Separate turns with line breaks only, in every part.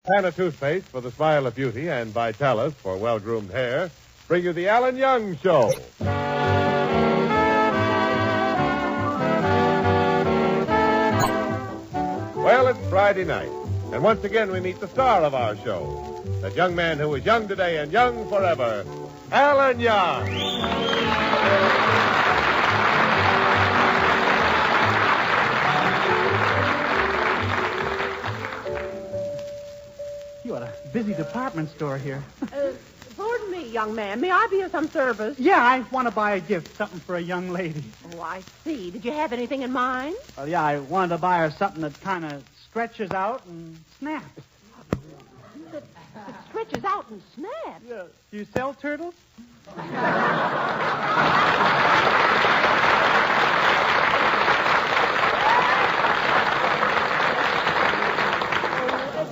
Ipana toothpaste for the smile of beauty and Vitalis for well-groomed hair bring you the Alan Young Show. Well, it's Friday night, and once again we meet the star of our show, that young man who is young today and young forever, Alan Young.
You got a busy department store here.
Pardon me, young man. May I be of some service?
Yeah, I want to buy a gift, something for a young lady.
Oh, I see. Did you have anything in mind?
Well, yeah, I wanted to buy her something that kind of stretches out and snaps.
That stretches out and snaps?
Yeah. Do you sell turtles?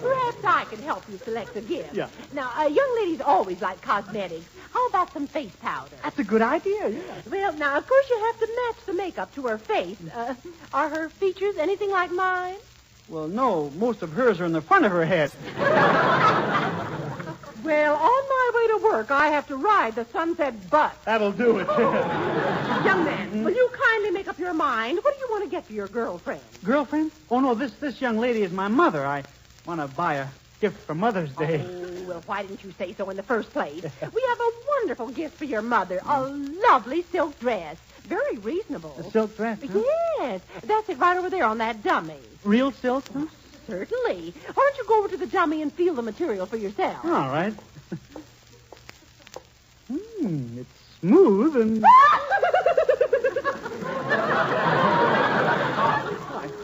Perhaps I can help you select a gift.
Yeah.
Now, young ladies always like cosmetics. How about some face powder?
That's a good idea, yeah.
Well, now, of course, you have to match the makeup to her face. Are her features anything like mine?
Well, no, most of hers are in the front of her head.
Well, on my way to work, I have to ride the Sunset bus.
That'll do it.
Young man, will you kindly make up your mind? What do you want to get for your girlfriend?
Girlfriend? Oh, no, this young lady is my mother. I want to buy a gift for Mother's Day.
Oh, well, why didn't you say so in the first place? We have a wonderful gift for your mother, a lovely silk dress. Very reasonable.
A silk dress, huh?
Yes, that's it right over there on that dummy.
Real silk, huh?
Certainly. Why don't you go over to the dummy and feel the material for yourself?
All right. It's smooth and...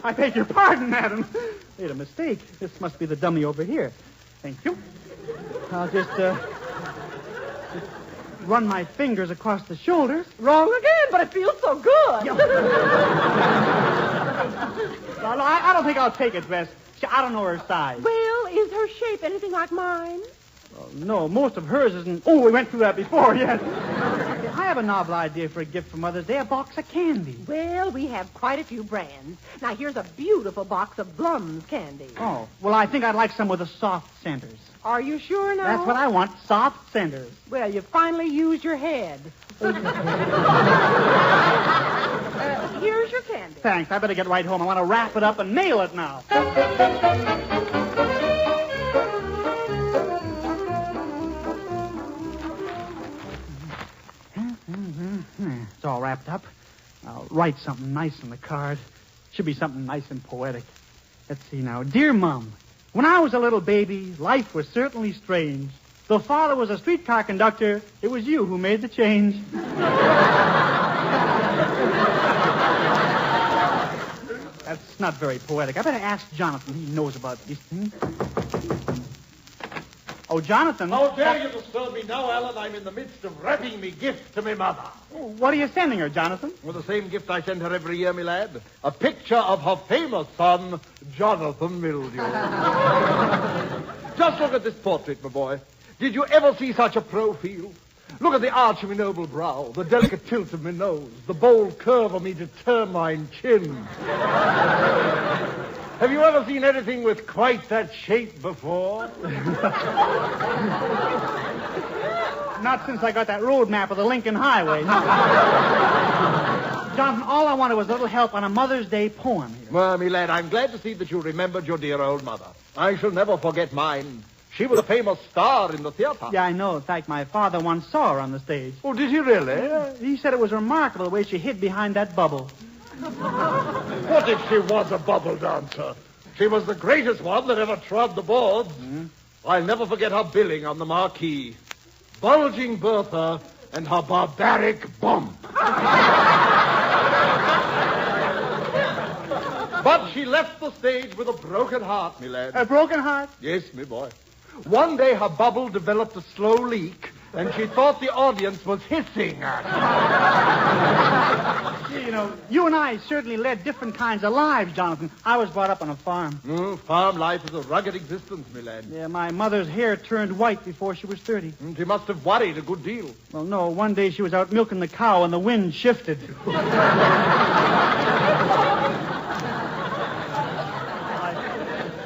I beg your pardon, madam. Made a mistake. This must be the dummy over here. Thank you. I'll just run my fingers across the shoulders.
Wrong again, but it feels so good.
No, I don't think I'll take it, dress. I don't know her size.
Well, is her shape anything like mine?
Well, no, most of hers isn't... Oh, we went through that before, yes. I have a novel idea for a gift for Mother's Day, a box of candy.
Well, we have quite a few brands. Now, here's a beautiful box of Blum's candy.
Oh, well, I think I'd like some with the soft centers.
Are you sure now?
That's what I want, soft centers.
Well, you finally used your head. Here's your candy.
Thanks. I better get right home. I want to wrap it up and mail it now. It's all wrapped up. I'll write something nice on the card. Should be something nice and poetic. Let's see now. Dear Mom, when I was a little baby, life was certainly strange. Though Father was a streetcar conductor, it was you who made the change. That's not very poetic. I better ask Jonathan. He knows about these things. Oh, Jonathan.
How dare you disturb me now, Alan? I'm in the midst of wrapping me gift to me mother.
What are you sending her, Jonathan?
Well, the same gift I send her every year, me lad. A picture of her famous son, Jonathan Mildew. Just look at this portrait, my boy. Did you ever see such a profile? Look at the arch of my noble brow, the delicate tilt of my nose, the bold curve of me determined chin. Have you ever seen anything with quite that shape before?
Not since I got that road map of the Lincoln Highway. No. Jonathan, all I wanted was a little help on a Mother's Day poem here.
Well, me lad, I'm glad to see that you remembered your dear old mother. I shall never forget mine. She was a famous star in the theater.
Yeah, I know. In fact, my father once saw her on the stage.
Oh, did he really?
He said it was remarkable the way she hid behind that bubble.
What if she was a bubble dancer? She was the greatest one that ever trod the boards. I'll never forget her billing on the marquee. Bulging Bertha and her barbaric bump. But she left the stage with a broken heart, me lad.
A broken heart?
Yes, me boy. One day her bubble developed a slow leak, and she thought the audience was hissing at her.
You know, you and I certainly led different kinds of lives, Jonathan. I was brought up on a farm.
Farm life is a rugged existence, me lad.
Yeah, my mother's hair turned white before she was 30.
She must have worried a good deal.
Well, no, one day she was out milking the cow and the wind shifted.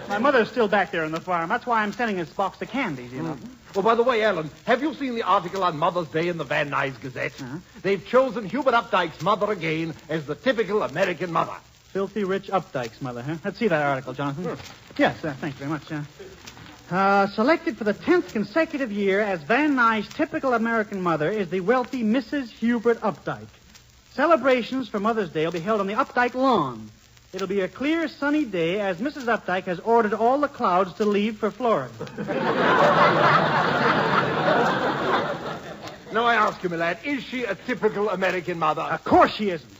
My Mother's still back there on the farm. That's why I'm sending this box of candies, you know.
Well, by the way, Ellen, have you seen the article on Mother's Day in the Van Nuys Gazette? They've chosen Hubert Updike's mother again as the typical American mother.
Filthy rich Updike's mother, huh? Let's see that article, Jonathan. Yes, thanks very much. Selected for the 10th consecutive year as Van Nuys' typical American mother is the wealthy Mrs. Hubert Updike. Celebrations for Mother's Day will be held on the Updike lawn. It'll be a clear, sunny day as Mrs. Updike has ordered all the clouds to leave for Florida.
Now, I ask you, my lad, is she a typical American mother?
Of course she isn't.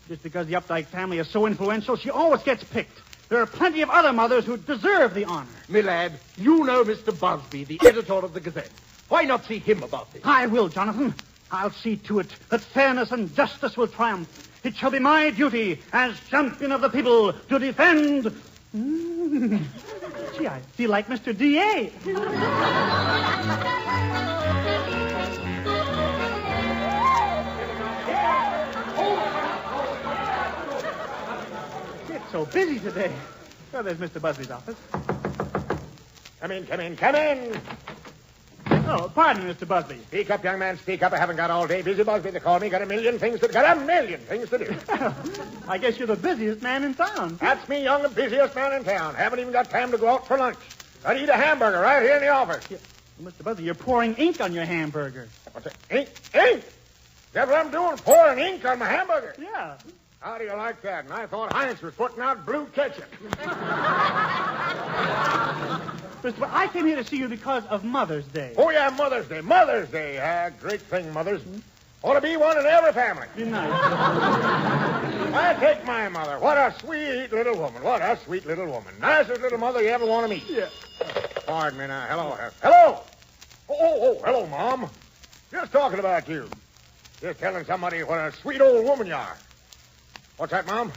Just because the Updike family is so influential, she always gets picked. There are plenty of other mothers who deserve the honor.
My lad, you know Mr. Busby, the editor of the Gazette. Why not see him about this?
I will, Jonathan. I'll see to it that fairness and justice will triumph. It shall be my duty as champion of the people to defend... Gee, I feel like Mr. D.A. It's so busy today. Well, there's Mr. Busby's office.
Come in, come in, come in.
Oh, pardon me, Mr. Busby.
Speak up, young man, speak up. I haven't got all day. Busy Busby, they call me. Got a million things to do.
I guess you're the busiest man in town.
That's me, young, the busiest man in town. Haven't even got time to go out for lunch. I'd eat a hamburger right here in the office.
Well, Mr. Busby, you're pouring ink on your hamburger.
What's that? Ink? Ink? That's what I'm doing, pouring ink on my hamburger.
Yeah.
How do you like that? And I thought Heinz was putting out blue ketchup.
Mr. I came here to see you because of Mother's Day.
Oh, yeah, Mother's Day. Mother's Day. Great thing, mothers. Ought to be one in every family.
Be nice.
I take my mother. What a sweet little woman. What a sweet little woman. Nicest little mother you ever want to meet.
Yeah.
Pardon me now. Hello. Hello. Oh, hello, Mom. Just talking about you. Just telling somebody what a sweet old woman you are. What's that, Mom?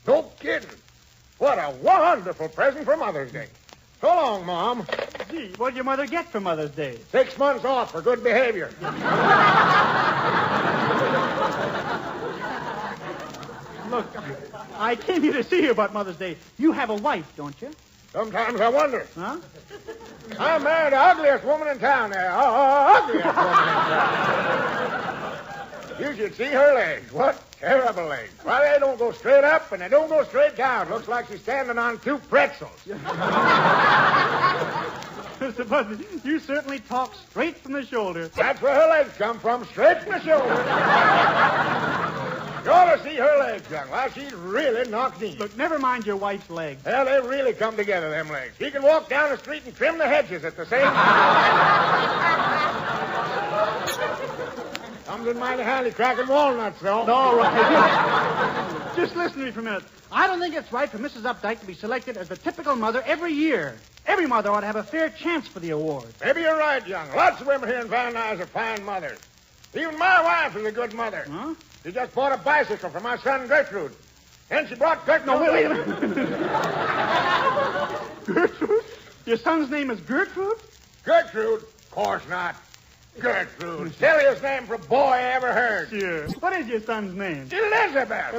No kidding. What a wonderful present for Mother's Day. So long, Mom.
Gee, what did your mother get for Mother's Day?
6 months off for good behavior.
Look, I came here to see you about Mother's Day. You have a wife, don't you?
Sometimes I wonder.
Huh?
I'm married the ugliest woman in town there. Ugliest woman in town. You should see her legs. What terrible legs. Why, they don't go straight up and they don't go straight down. Looks like she's standing on 2 pretzels.
Mr. Busby, you certainly talk straight from the shoulder.
That's where her legs come from, straight from the shoulder. You ought to see her legs, young. Why, she's really knocked in.
Look, never mind your wife's legs.
Well, they really come together, them legs. She can walk down the street and trim the hedges at the same time. Comes in mighty handy cracking walnuts, though.
All right. Just listen to me for a minute. I don't think it's right for Mrs. Updike to be selected as the typical mother every year. Every mother ought to have a fair chance for the award.
Maybe you're right, young. Lots of women here in Van Nuys are fine mothers. Even my wife is a good mother.
Huh?
She just bought a bicycle for my son, Gertrude. Then she brought Gertrude...
No, wait a minute. Gertrude? Your son's name is Gertrude?
Gertrude? Of course not. Gertrude. Silliest name for a boy I ever heard.
Sure. What is your son's name?
Elizabeth.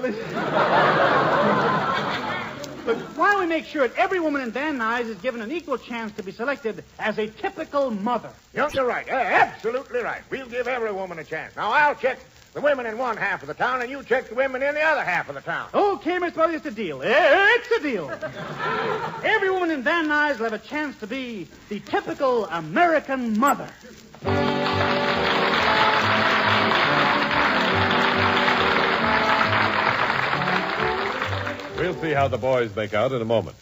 But why don't we make sure that every woman in Van Nuys is given an equal chance to be selected as a typical mother?
You're right. Absolutely right. We'll give every woman a chance. Now, I'll check the women in one half of the town, and you check the women in the other half of the town.
Okay, Miss Buddy, it's a deal. It's a deal. Every woman in Van Nuys will have a chance to be the typical American mother.
We'll see how the boys make out in a moment.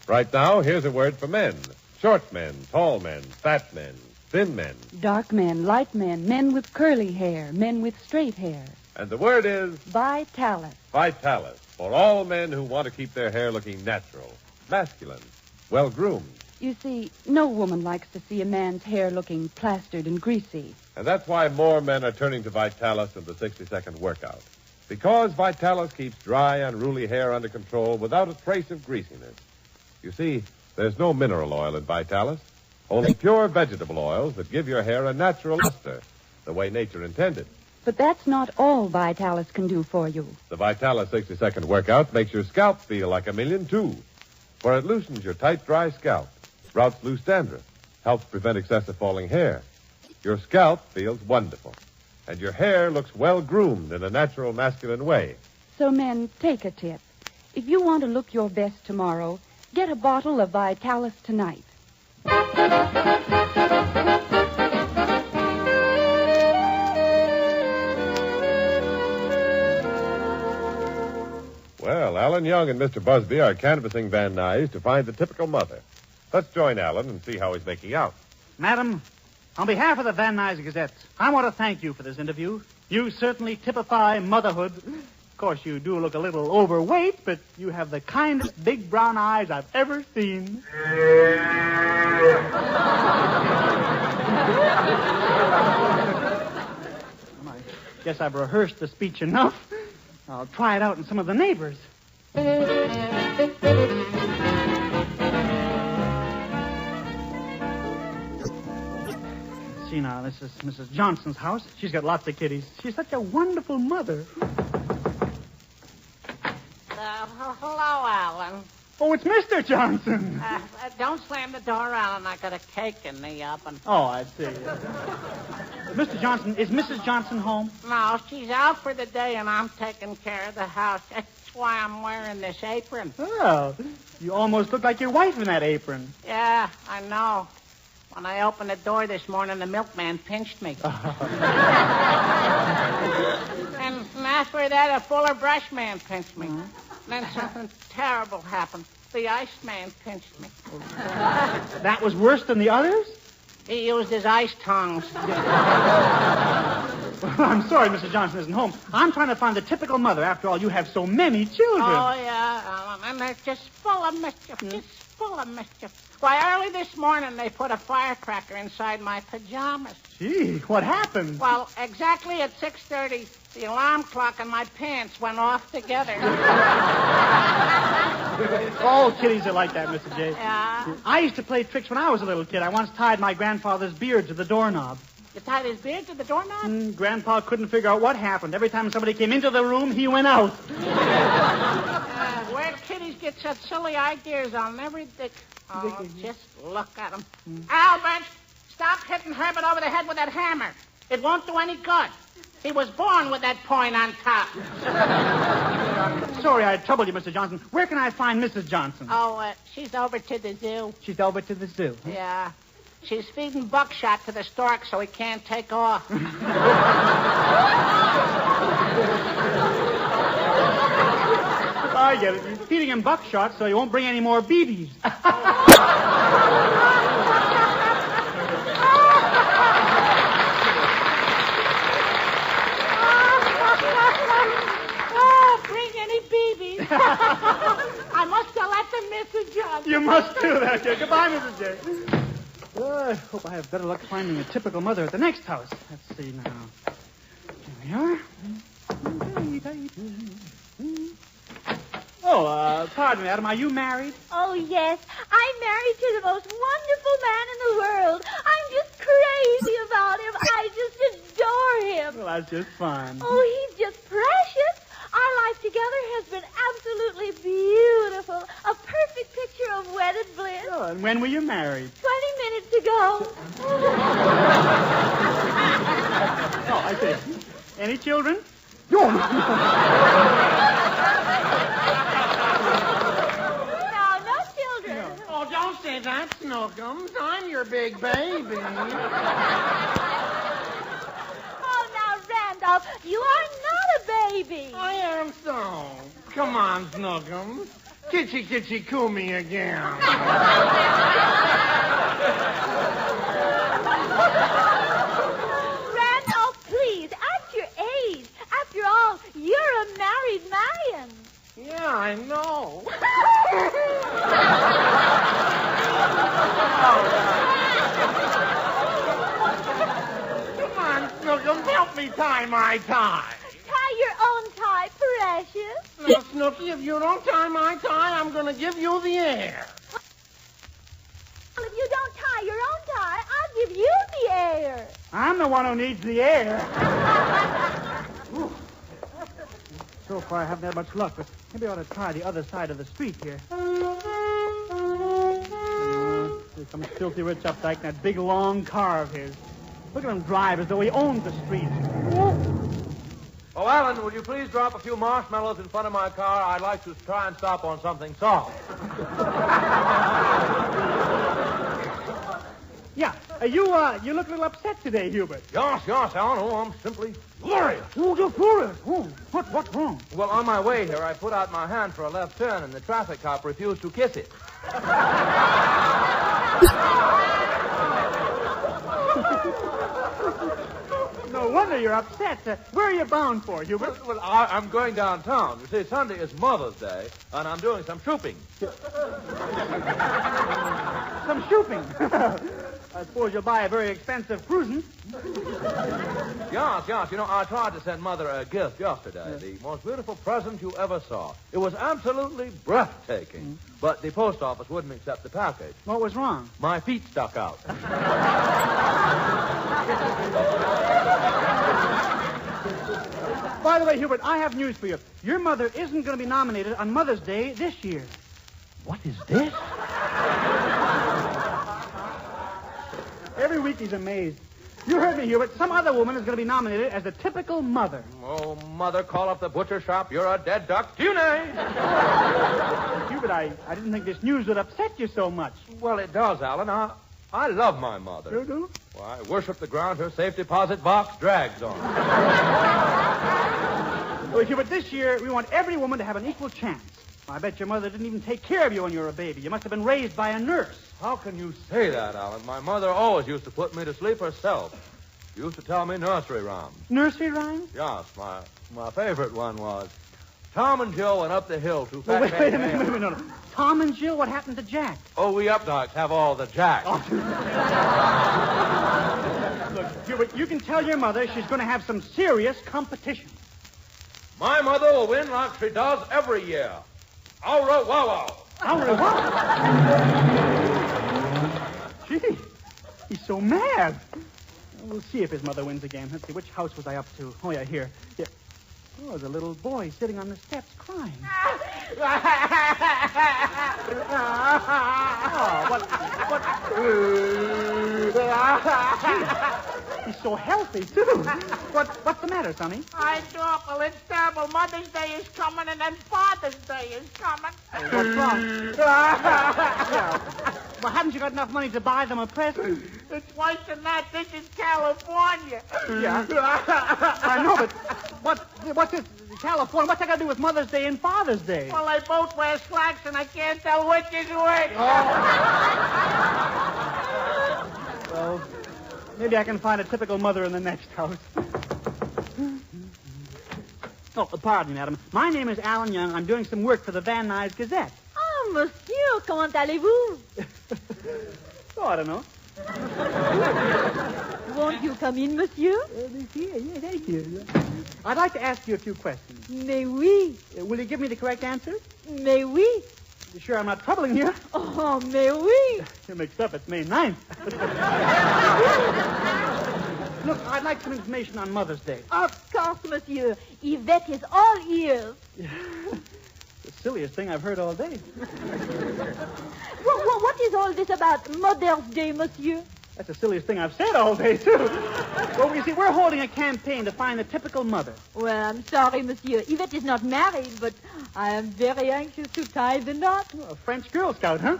Right now, here's a word for men. Short men, tall men, fat men, thin men.
Dark men, light men, men with curly hair, men with straight hair.
And the word is...
Vitalis.
Vitalis. For all men who want to keep their hair looking natural, masculine, well-groomed.
You see, no woman likes to see a man's hair looking plastered and greasy.
And that's why more men are turning to Vitalis in the 60-second workout. Because Vitalis keeps dry, unruly hair under control without a trace of greasiness. You see, there's no mineral oil in Vitalis, only pure vegetable oils that give your hair a natural luster, the way nature intended.
But that's not all Vitalis can do for you.
The Vitalis 60-second workout makes your scalp feel like $1,000,000, too. for it loosens your tight, dry scalp, routs loose dandruff, helps prevent excessive falling hair. Your scalp feels wonderful, and your hair looks well-groomed in a natural masculine way.
So, men, take a tip. If you want to look your best tomorrow, get a bottle of Vitalis tonight.
Well, Alan Young and Mr. Busby are canvassing Van Nuys to find the typical mother. Let's join Alan and see how he's making out.
Madam, on behalf of the Van Nuys Gazette, I want to thank you for this interview. You certainly typify motherhood. Of course, you do look a little overweight, but you have the kindest big brown eyes I've ever seen. I guess I've rehearsed the speech enough. I'll try it out in some of the neighbors. See now, this is Mrs. Johnson's house. She's got lots of kitties. She's such a wonderful mother.
Hello, Alan.
Oh, it's Mr. Johnson.
Don't slam the door, Alan. I got a cake in the oven.
Oh, I see. Mr. Johnson, is Mrs. Johnson home?
No, she's out for the day, and I'm taking care of the house. That's why I'm wearing this apron.
Oh, you almost look like your wife in that apron.
Yeah, I know. When I opened the door this morning, the milkman pinched me. And after that, a Fuller brush man pinched me. Then something terrible happened. The Iceman pinched me.
That was worse than the others?
He used his ice tongs.
I'm sorry Mrs. Johnson isn't home. I'm trying to find the typical mother. After all, you have so many children.
Oh, yeah, Alan, and they're just full of mischief. Just full of mischief. Why, early this morning, they put a firecracker inside my pajamas.
Gee, what happened?
Well, exactly at 6:30, the alarm clock and my pants went off together.
All kitties are like that, Mr. J.
Yeah?
I used to play tricks when I was a little kid. I once tied my grandfather's beard to the doorknob.
You tied his beard to the doorknob?
Grandpa couldn't figure out what happened. Every time somebody came into the room, he went out.
Where kitties get such silly ideas, I'll never dig. Oh, just look at them. Albert, stop hitting Herbert over the head with that hammer. It won't do any good. He was born with that point on top.
Sorry I troubled you, Mr. Johnson. Where can I find Mrs. Johnson?
Oh, she's over to the zoo.
She's over to the zoo.
Yeah. She's feeding buckshot to the stork so he can't take off.
I get it. He's feeding him buckshot so he won't bring any more BBs.
Bring any BBs. I must tell that to Mrs. Johnson.
You must do that, Jay. Goodbye, Mrs. J. I hope I have better luck finding a typical mother at the next house. Let's see now. Here we are. Oh, pardon me, Adam. Are you married?
Oh, yes. I'm married to the most wonderful man in the world. I'm just crazy about him. I just adore him.
Well, that's just fine.
Oh, he's just precious. Our life together has been absolutely beautiful. A perfect picture of wedded bliss.
Oh, and when were you married?
20 minutes ago.
Oh, I see. Any children?
No, no children.
No.
Oh, don't say that, Snookums. I'm your big baby.
Oh, now, Randolph, you are not a baby.
I am so. Come on, Snookums. Kitchy, kitchy, coo me again.
Randolph, please, act your age. After all, you're a married man.
Yeah, I know. Come on, Snookums, help me tie my tie.
Tie your own tie, precious.
Now, Snooky, if you don't tie my tie, I'm going to give you the air.
Well, if you don't tie your own tie, I'll give you the air.
I'm the one who needs the air. So far, I haven't had much luck, but maybe I ought to try the other side of the street here. Some filthy rich Updike in that big, long car of his. Look at him drive as though he owns the streets.
Oh, Alan, will you please drop a few marshmallows in front of my car? I'd like to try and stop on something soft.
Yeah. You look a little upset today, Hubert.
Yes, Alan. Oh, I'm simply furious.
Oh, you're furious. Oh, what's wrong?
Well, on my way here, I put out my hand for a left turn, and the traffic cop refused to kiss it.
No wonder you're upset. Where are you bound for, Hubert?
Well, I'm going downtown. You see, Sunday is Mother's Day, and I'm doing some shopping.
Some shopping. I suppose you'll buy a very expensive cruising.
Yes. You know, I tried to send Mother a gift yesterday. The most beautiful present you ever saw. It was absolutely breathtaking. But the post office wouldn't accept the package.
What was wrong?
My feet stuck out.
By the way, Hubert, I have news for you. Your mother isn't going to be nominated on Mother's Day this year.
What is this?
Every week he's amazed. You heard me, Hubert. Some other woman is going to be nominated as the typical mother.
Oh, Mother, call up the butcher shop. You're a dead duck. Hubert,
I didn't think this news would upset you so much.
Well, it does, Alan. I love my mother.
You do?
Well, I worship the ground her safe deposit box drags on.
Well, Hubert, this year we want every woman to have an equal chance. I bet your mother didn't even take care of you when you were a baby. You must have been raised by a nurse.
How can you say that, Alan? My mother always used to put me to sleep herself. She used to tell me nursery rhymes.
Nursery rhymes?
Yes, my favorite one was, Tom and Jill went up the hill to fat
Wait a minute. No. Tom and Jill, what happened to Jack?
Oh, we Updikes have all the Jack.
Look, Hubert, you can tell your mother she's going to have some serious competition.
My mother will win like she does every year. Aura wow.
Gee, he's so mad. We'll see if his mother wins again. Let's see, which house was I up to? Oh, yeah, here. Yeah. Oh, there's a little boy sitting on the steps crying. He's so healthy, too. What's the matter, Sonny?
I do. Well, it's terrible. Mother's Day is coming, and then Father's Day is coming.
What's wrong? Well, haven't you got enough money to buy them a present?
It's worse than that. This is California.
Yeah. I know, but what's this? California? What's that got to do with Mother's Day and Father's Day?
Well, they both wear slacks, and I can't tell which is which.
Well, maybe I can find a typical mother in the next house. Oh, pardon me, madam. My name is Alan Young. I'm doing some work for the Van Nuys Gazette.
Oh, monsieur, comment allez-vous?
Oh, I don't know.
Won't you come in, monsieur?
Yeah, thank you. I'd like to ask you a few questions.
Mais oui.
Will you give me the correct answer?
Mais oui.
You sure I'm not troubling you?
Oh, mais oui.
You're mixed up. It's May 9th. Look, I'd like some information on Mother's Day.
Of course, monsieur. Yvette is all ears.
The silliest thing I've heard all day.
What is all this about Mother's Day, monsieur?
That's the silliest thing I've said all day, too. Well, you see, we're holding a campaign to find the typical mother.
Well, I'm sorry, monsieur. Yvette is not married, but I am very anxious to tie the knot.
Oh, a French Girl Scout, huh?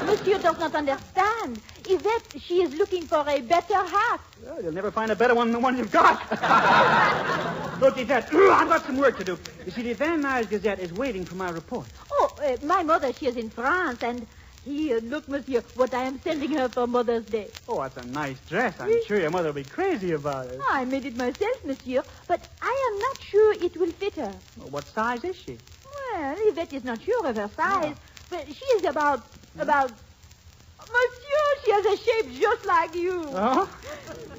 Monsieur does not understand. Yvette, she is looking for a better half.
Well, you'll never find a better one than the one you've got. Look, Yvette, I've got some work to do. You see, the Van Nuys Gazette is waiting for my report.
Oh, my mother, she is in France, and here, look, monsieur, what I am sending her for Mother's Day.
Oh, that's a nice dress. I'm sure your mother will be crazy about it.
I made it myself, monsieur, but I am not sure it will fit her.
Well, what size is she?
Well, Yvette is not sure of her size, but she is about... Monsieur, she has a shape just like you.
Oh?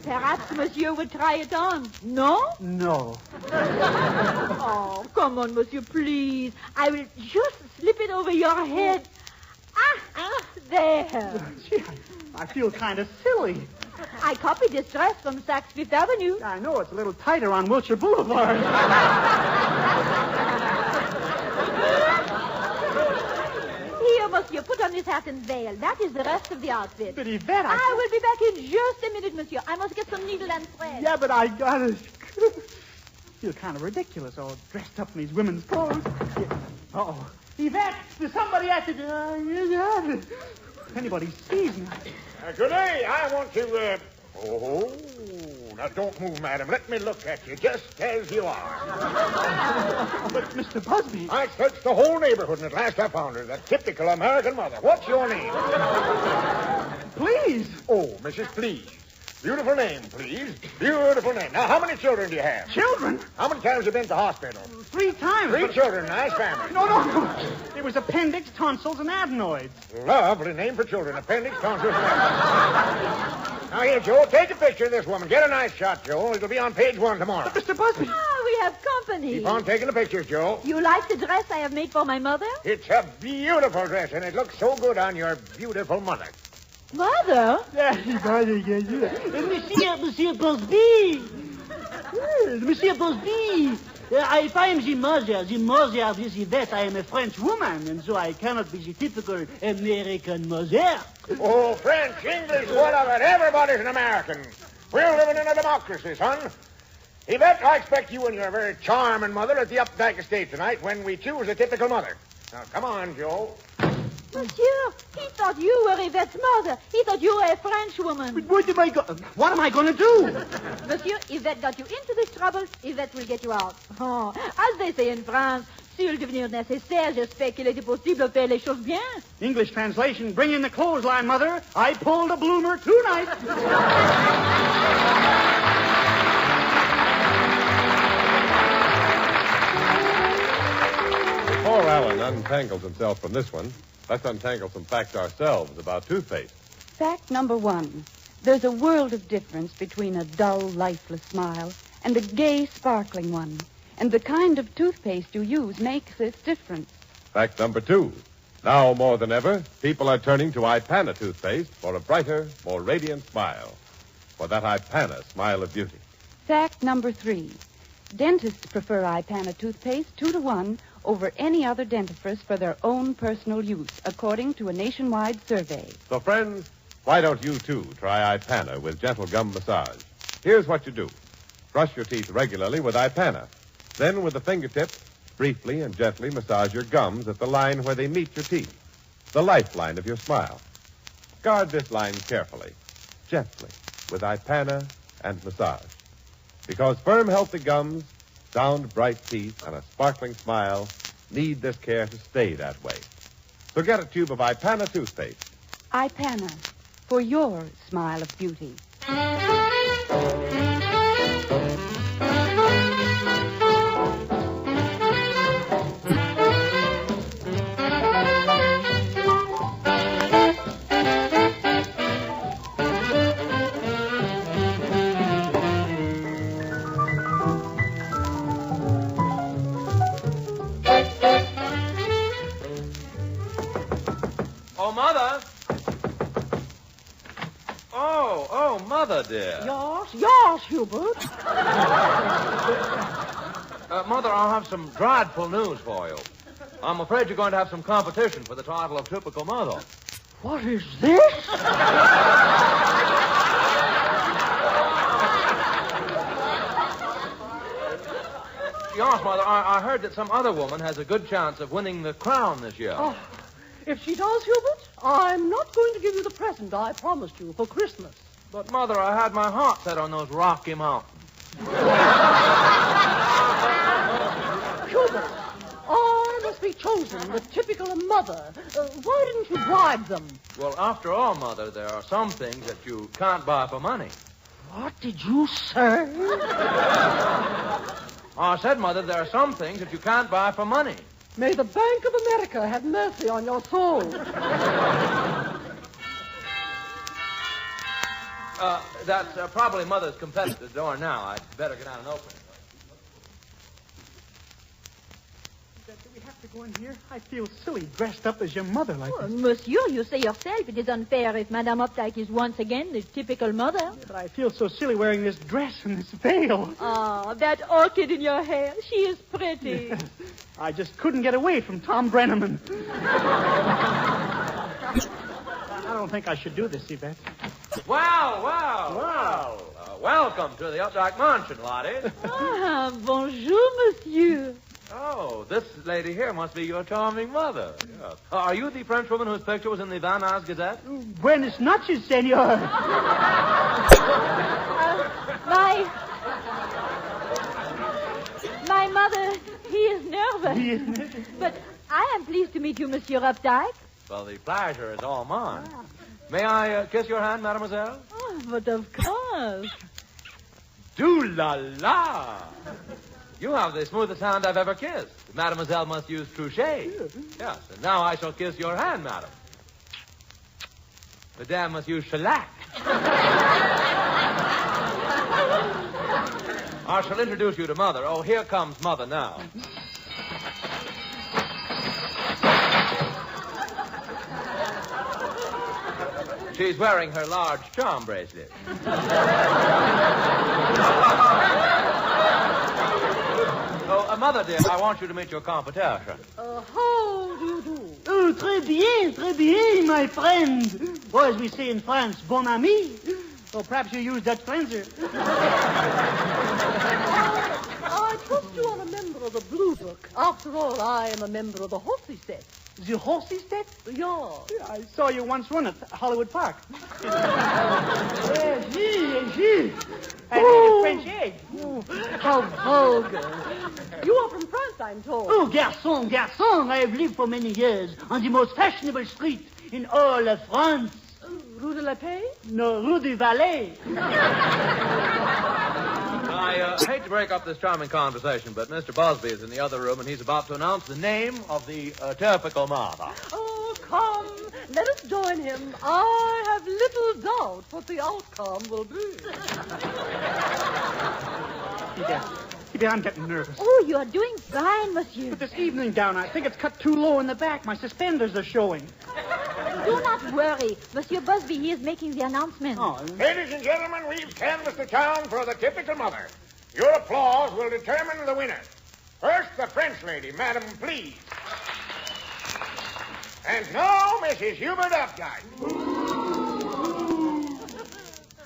Perhaps monsieur would try it on. No?
No.
Oh, come on, monsieur, please. I will just slip it over your head. There.
Gee, I feel kind of silly.
I copied this dress from Saks Fifth Avenue.
I know, it's a little tighter on Wilshire
monsieur, put on this hat and veil. That is the rest of the outfit.
But Yvette,
I will be back in just a minute, monsieur. I must get some needle and thread.
Yeah, but I got it. Feel kind of ridiculous, all dressed up in these women's clothes. Uh-oh. Yvette, there's somebody at the door. If anybody sees me.
Good day. I want to, now don't move, madam. Let me look at you just as you are.
But, Mr. Busby.
I searched the whole neighborhood, and at last I found her, that typical American mother. What's your name?
Please.
Oh, Mrs. Please. Beautiful name, please. Beautiful name. Now, how many children do you have?
Children?
How many times have you been to hospital?
3 times.
3 children. Nice family.
No. It was appendix, tonsils, and adenoids.
Lovely name for children. Appendix, tonsils, and adenoids. Now, here, Joe, take a picture of this woman. Get a nice shot, Joe. It'll be on page 1 tomorrow.
But, Mr. Busby.
We have company.
Keep on taking the pictures, Joe.
You like the dress I have made for my mother?
It's a beautiful dress, and it looks so good on your beautiful mother.
Mother?
Monsieur Busby. Monsieur Busby. If I am the mother of this Yvette, I am a French woman, and so I cannot be the typical American mother.
Oh, French, English, whatever. Everybody's an American. We're living in a democracy, son. Yvette, I expect you and your very charming mother at the Updike Estate tonight when we choose a typical mother. Now, come on, Joe.
Monsieur, he thought you were Yvette's mother. He thought you were a French woman.
But what am I going to do?
Monsieur, Yvette got you into this trouble, Yvette will get you out. Oh, as they say in France, s'il devenir nécessaire, j'espère qu'il était possible de faire les choses bien.
English translation, bring in the clothesline, Mother. I pulled a bloomer tonight.
Before Alan untangles himself from this one, let's untangle some facts ourselves about toothpaste.
Fact number 1. There's a world of difference between a dull, lifeless smile and a gay, sparkling one. And the kind of toothpaste you use makes this difference.
Fact number 2. Now more than ever, people are turning to Ipana toothpaste for a brighter, more radiant smile. For that Ipana smile of beauty.
Fact number 3. Dentists prefer Ipana toothpaste 2-to-1 over any other dentifrice for their own personal use, according to a nationwide survey.
So, friends, why don't you, too, try Ipana with gentle gum massage? Here's what you do. Brush your teeth regularly with Ipana. Then, with the fingertips, briefly and gently massage your gums at the line where they meet your teeth, the lifeline of your smile. Guard this line carefully, gently, with Ipana and massage. Because firm, healthy gums, sound, bright teeth, and a sparkling smile need this care to stay that way. So get a tube of Ipana toothpaste.
Ipana, for your smile of beauty.
Mother, dear.
Yes, Hubert.
Mother, I'll have some dreadful news for you. I'm afraid you're going to have some competition for the title of typical mother.
What is this?
Yes, Mother, I heard that some other woman has a good chance of winning the crown this year.
Oh, if she does, Hubert, I'm not going to give you the present I promised you for Christmas.
But, Mother, I had my heart set on those Rocky Mountains.
Hubert, I must be chosen the typical mother. Why didn't you bribe them?
Well, after all, Mother, there are some things that you can't buy for money.
What did you say?
I said, Mother, there are some things that you can't buy for money.
May the Bank of America have mercy on your soul.
That's probably Mother's competitor at the door now. I'd better get out and open it.
Do we have to go in here? I feel silly dressed up as your mother like this.
Monsieur, you say yourself it is unfair if Madame Updike is once again the typical mother.
Yeah, but I feel so silly wearing this dress and this veil.
Ah, that orchid in your hair. She is pretty.
Yes. I just couldn't get away from Tom Brenneman. don't think I should do this, Yvette.
Wow. Welcome to the Updike Mansion, laddies.
Ah, bonjour, monsieur.
Oh, this lady here must be your charming mother. Yes. Are you the Frenchwoman whose picture was in the Van Nuys Gazette?
Buenas noches, senor.
My mother, he is nervous. But I am pleased to meet you, Monsieur Updike.
Well, the pleasure is all mine. May I kiss your hand, mademoiselle?
Oh, but of course.
Do la la! You have the smoothest hand I've ever kissed. Mademoiselle must use crochet. Yes, and now I shall kiss your hand, madam. Madame must use shellac. I shall introduce you to Mother. Oh, here comes Mother now. She's wearing her large charm bracelet. Mother, dear, I want you to meet your competition.
How do you do? Oh, très bien, my friend. Or as we say in France, bon ami. Or perhaps you use Dutch cleanser.
I trust you are a member of the Blue Book. After all, I am a member of the horsey set.
The horsey set?
Yeah.
I saw you once run at Hollywood Park.
Yes.
And a French egg.
Oh, how vulgar. You are from France, I'm told.
Oh, garçon. I have lived for many years on the most fashionable street in all of France.
Rue de la Paix?
No, Rue du Valais.
I hate to break up this charming conversation, but Mr. Busby is in the other room, and he's about to announce the name of the typical mother.
Oh, come. Let us join him. I have little doubt what the outcome will be.
Yeah, I'm getting nervous.
Oh, you are doing fine, monsieur.
But this evening gown, I think it's cut too low in the back. My suspenders are showing.
Do not worry. Monsieur Busby, he is making the announcement.
Oh.
Ladies and gentlemen, we've canvassed the town for the typical mother. Your applause will determine the winner. First, the French lady. Madam, please. And now, Mrs. Hubert Updike.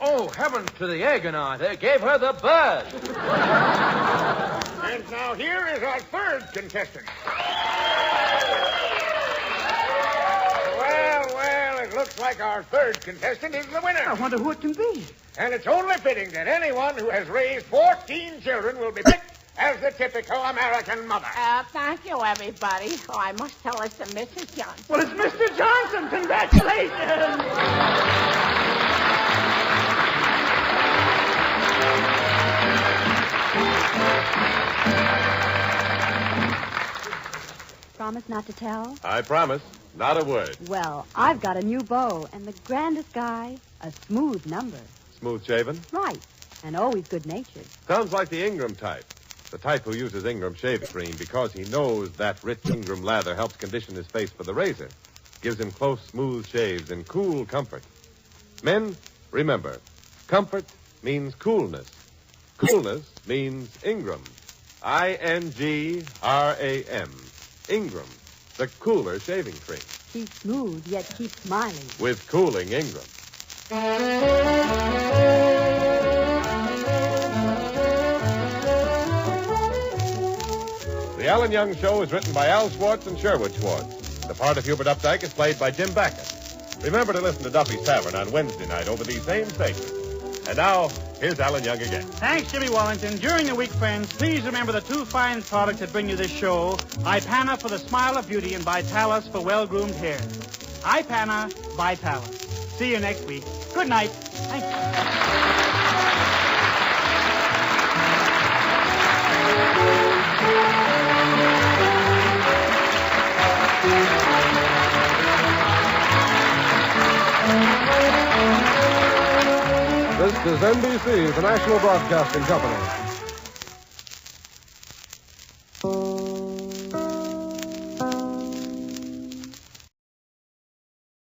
Oh, heavens to the Agonite. They gave her the bird.
And now here is our third contestant. Well, it looks like our third contestant is the winner.
I wonder who it can be.
And it's only fitting that anyone who has raised 14 children will be picked as the typical American mother.
Thank you, everybody. Oh, I must tell this to Mrs. Johnson.
Well, it's Mr. Johnson. Congratulations.
Promise not to tell?
I promise. Not a word.
Well, I've got a new beau, and the grandest guy, a smooth number.
Smooth shaven?
Right, and always good-natured.
Sounds like the Ingram type. The type who uses Ingram shaving cream because he knows that rich Ingram lather helps condition his face for the razor. Gives him close, smooth shaves and cool comfort. Men, remember, comfort means coolness. Coolness means Ingram. I-N-G-R-A-M. Ingram, the cooler shaving cream.
Keep smooth, yet keep smiling.
With cooling Ingram. The Alan Young Show is written by Al Schwartz and Sherwood Schwartz. The part of Hubert Updike is played by Jim Backus. Remember to listen to Duffy's Tavern on Wednesday night over these same stations. And now, here's Alan Young again.
Thanks, Jimmy Wallington. During the week, friends, please remember the two fine products that bring you this show. Ipana for the smile of beauty and Vitalis for well-groomed hair. Ipana, Vitalis. See you next week. Good night. Thanks.
This is NBC, the National Broadcasting Company.